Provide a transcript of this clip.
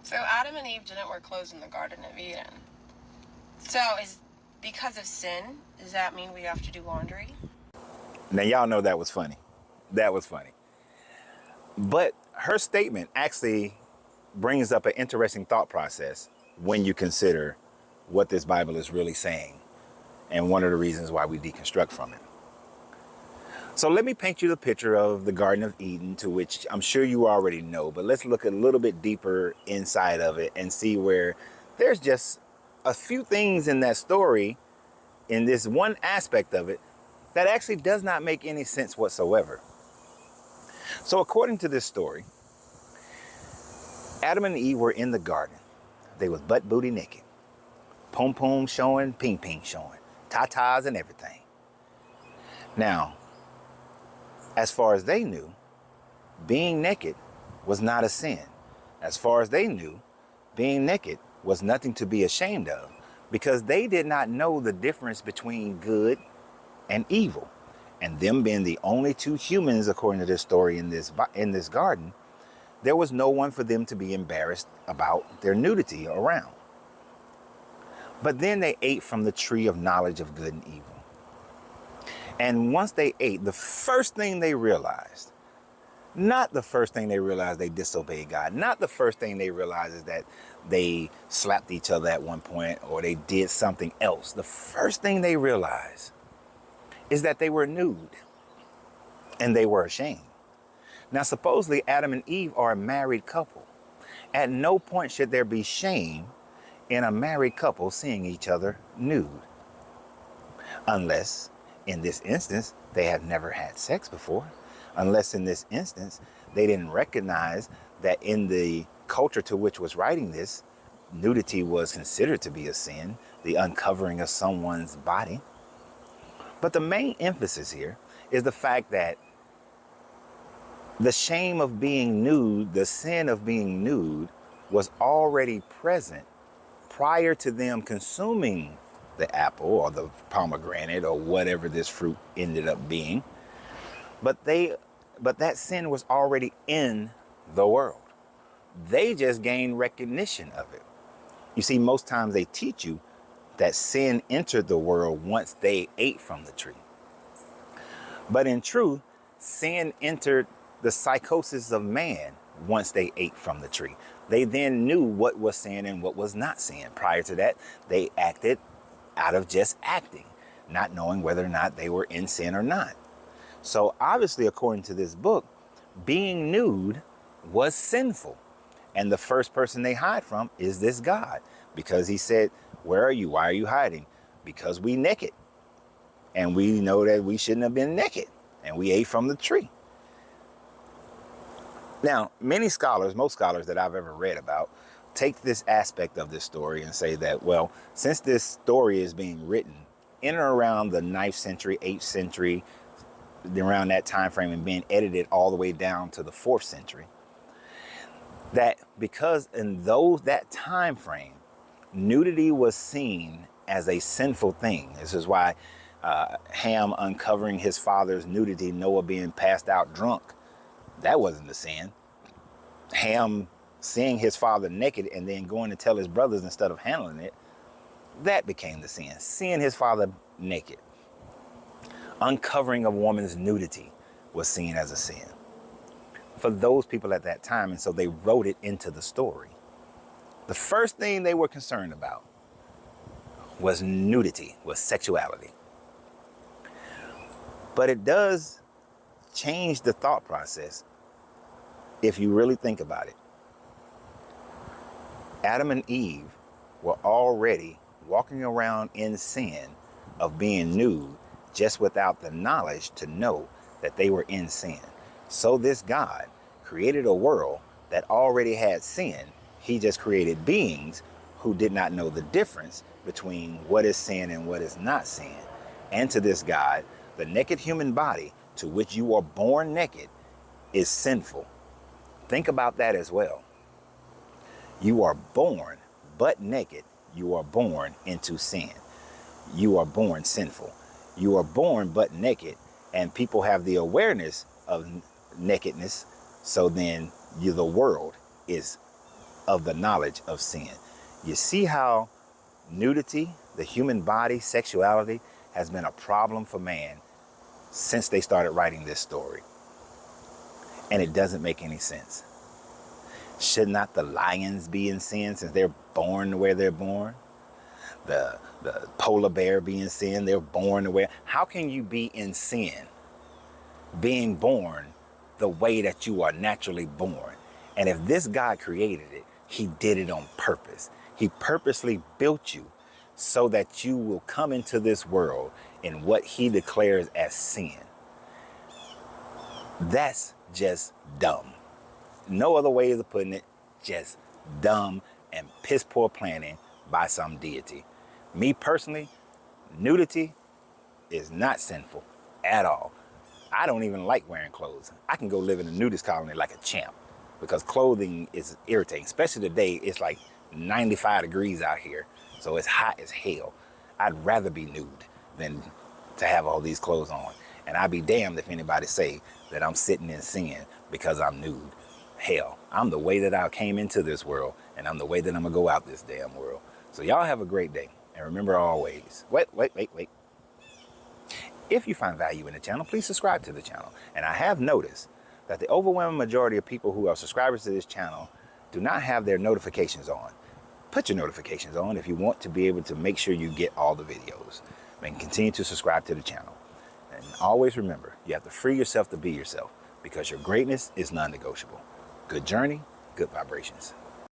So Adam and Eve didn't wear clothes in the Garden of Eden. So because of sin, does that mean we have to do laundry? Now, y'all know that was funny. That was funny. But her statement actually brings up an interesting thought process when you consider what this Bible is really saying, and one of the reasons why we deconstruct from it. So let me paint you the picture of the Garden of Eden, to which I'm sure you already know, but let's look a little bit deeper inside of it and see where there's just a few things in that story, in this one aspect of it, that actually does not make any sense whatsoever. So according to this story, Adam and Eve were in the garden. They was butt booty naked. Pom pom showing, ping ping showing, tatas and everything. Now, as far as they knew, being naked was not a sin. As far as they knew, being naked was nothing to be ashamed of, because they did not know the difference between good and evil. And them being the only two humans, according to this story, in this garden, there was no one for them to be embarrassed about their nudity around. But then they ate from the tree of knowledge of good and evil. And once they ate, the first thing they realized, not the first thing they realized they disobeyed God, not the first thing they realized is that they slapped each other at one point or they did something else. The first thing they realized is that they were nude and they were ashamed. Now, supposedly Adam and Eve are a married couple. At no point should there be shame in a married couple seeing each other nude. Unless, in this instance, they have never had sex before. Unless, in this instance, they didn't recognize that in the culture to which was writing this, nudity was considered to be a sin, the uncovering of someone's body. But the main emphasis here is the fact that the shame of being nude, the sin of being nude, was already present prior to them consuming the apple or the pomegranate or whatever this fruit ended up being. But that sin was already in the world. They just gained recognition of it. You see, most times they teach you that sin entered the world once they ate from the tree. But in truth, sin entered the psychosis of man once they ate from the tree. They then knew what was sin and what was not sin. Prior to that, they acted out of just acting, not knowing whether or not they were in sin or not. So obviously, according to this book, being nude was sinful. And the first person they hide from is this God, because he said, "Where are you? Why are you hiding?" Because we naked. And we know that we shouldn't have been naked. And we ate from the tree. Now, most scholars that I've ever read about, take this aspect of this story and say that, well, since this story is being written in and around the 9th century, 8th century, around that time frame, and being edited all the way down to the 4th century, that because in that time frame, nudity was seen as a sinful thing. This is why Ham uncovering his father's nudity, Noah being passed out drunk, that wasn't the sin. Ham seeing his father naked and then going to tell his brothers instead of handling it, that became the sin. Seeing his father naked. Uncovering a woman's nudity was seen as a sin for those people at that time, and so they wrote it into the story. The first thing they were concerned about was nudity, was sexuality. But it does change the thought process if you really think about it. Adam and Eve were already walking around in sin of being nude, just without the knowledge to know that they were in sin. So this God created a world that already had sin. He just created beings who did not know the difference between what is sin and what is not sin. And to this God, the naked human body, to which you are born naked, is sinful. Think about that as well. You are born butt naked. You are born into sin. You are born sinful. You are born butt naked, and people have the awareness of nakedness. So then the world is of the knowledge of sin. You see how nudity, the human body, sexuality, has been a problem for man since they started writing this story. And it doesn't make any sense. Should not the lions be in sin since they're born where they're born? The polar bear be in sin, they're born the way. How can you be in sin being born the way that you are naturally born? And if this God created it, he did it on purpose. He purposely built you so that you will come into this world in what he declares as sin. That's just dumb. No other way of putting it, just dumb and piss poor planning by some deity. Me personally, nudity is not sinful at all. I don't even like wearing clothes. I can go live in a nudist colony like a champ because clothing is irritating, especially today. It's like 95 degrees out here, so it's hot as hell. I'd rather be nude than to have all these clothes on. And I'd be damned if anybody say that I'm sitting in sin because I'm nude. Hell, I'm the way that I came into this world, and I'm the way that I'm gonna go out this damn world. So y'all have a great day. And remember always, wait. If you find value in the channel, please subscribe to the channel. And I have noticed that the overwhelming majority of people who are subscribers to this channel do not have their notifications on. Put your notifications on if you want to be able to make sure you get all the videos. And continue to subscribe to the channel. And always remember, you have to free yourself to be yourself because your greatness is non-negotiable. Good journey, good vibrations.